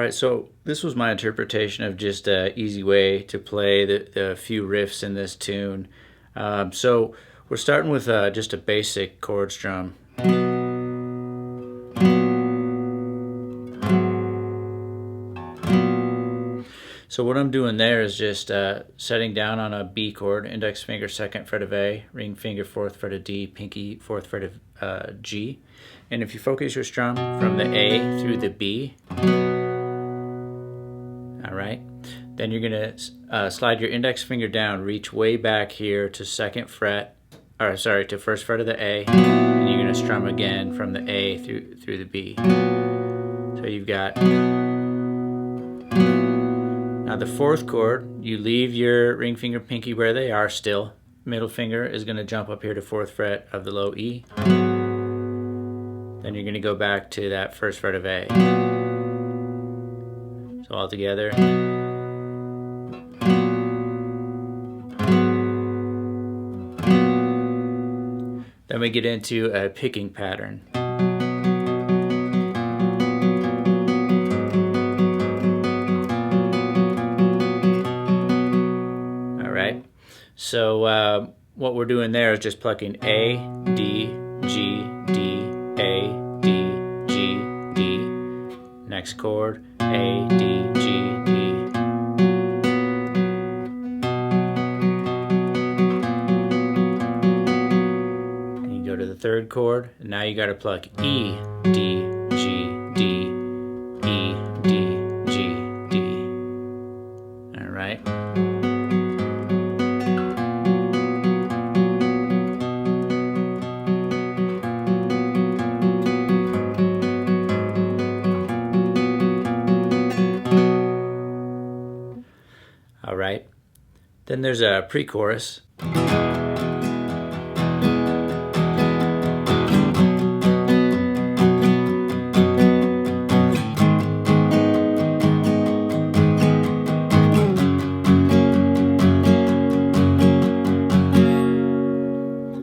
Alright, so this was my interpretation of just an easy way to play the few riffs in this tune. So we're starting with just a basic chord strum. So what I'm doing there is just setting down on a B chord, index finger 2nd fret of A, ring finger 4th fret of D, pinky 4th fret of G. And if you focus your strum from the A through the B, alright, then you're going to slide your index finger down, reach way back here to 2nd fret, or sorry, to 1st fret of the A, and you're going to strum again from the A through the B. So you've got... Now the 4th chord, you leave your ring finger, pinky where they are still. Middle finger is going to jump up here to 4th fret of the low E. Then you're going to go back to that 1st fret of A. So all together. Then we get into a picking pattern. So what we're doing there is just plucking A, D, G, D, A, D, G, D. Next chord, A, D, G, D. And you go to the 3rd chord, and now you got to pluck E, D, G, D, E, D, G, D. All right. Alright, then there's a pre-chorus.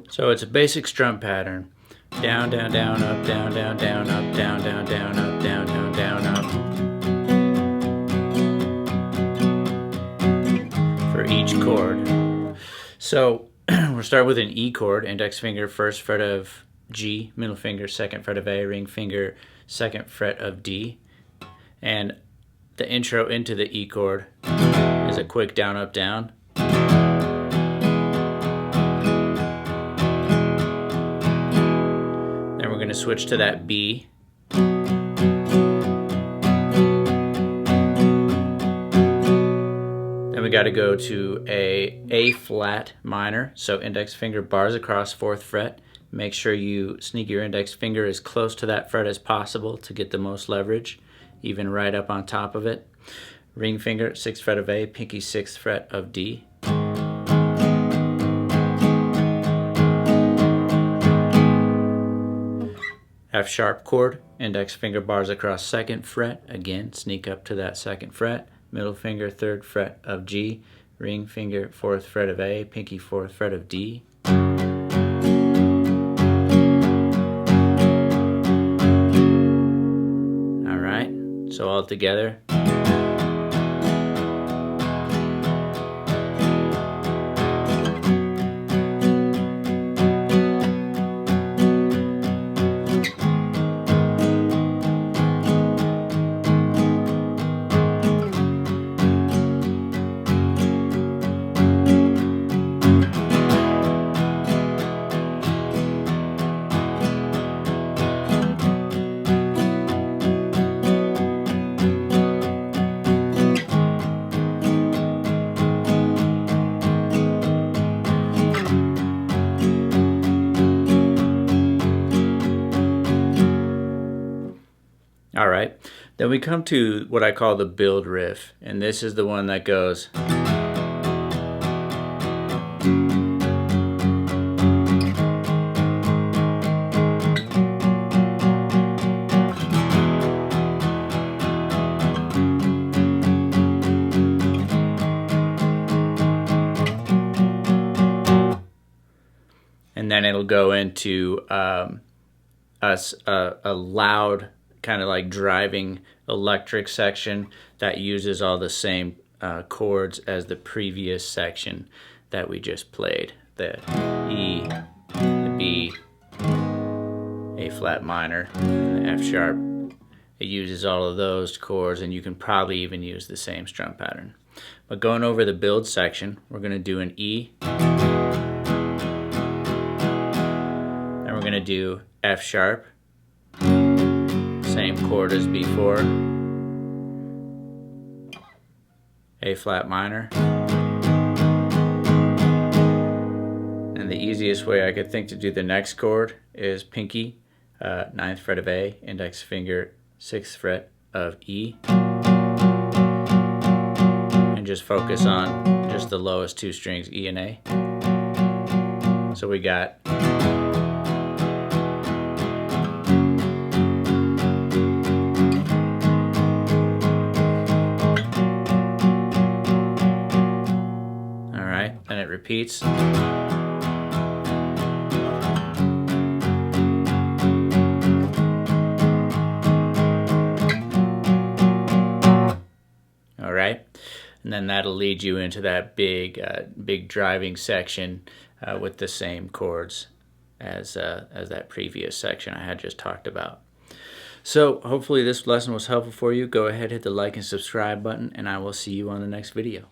So it's a basic strum pattern. Down, down, down, up, down, down, down, up, down, down, down, up, down, down, down, up. Each chord. So we'll start with an E chord, index finger 1st fret of G, middle finger 2nd fret of A, ring finger 2nd fret of D. And the intro into the E chord is a quick down, up, down. Then we're going to switch to that B. We got to go to A flat minor, so index finger bars across 4th fret. Make sure you sneak your index finger as close to that fret as possible to get the most leverage, even right up on top of it. Ring finger 6th fret of A, pinky 6th fret of D. F sharp chord, index finger bars across 2nd fret, again sneak up to that 2nd fret. Middle finger 3rd fret of G, ring finger 4th fret of A, pinky 4th fret of D. Alright, so all together. Alright, then we come to what I call the build riff, and this is the one that goes. And then it'll go into a loud kind of like driving electric section that uses all the same chords as the previous section that we just played. The E, the B, A flat minor, and the F sharp. It uses all of those chords, and you can probably even use the same strum pattern. But going over the build section, we're going to do an E, and we're going to do F sharp, same chord as before, A flat minor, and the easiest way I could think to do the next chord is pinky, 9th fret of A, index finger 6th fret of E, and just focus on just the lowest two strings, E and A. So we got and it repeats. All right, and then that'll lead you into that big driving section with the same chords as that previous section I had just talked about. So hopefully this lesson was helpful for you. Go ahead, hit the like and subscribe button, and I will see you on the next video.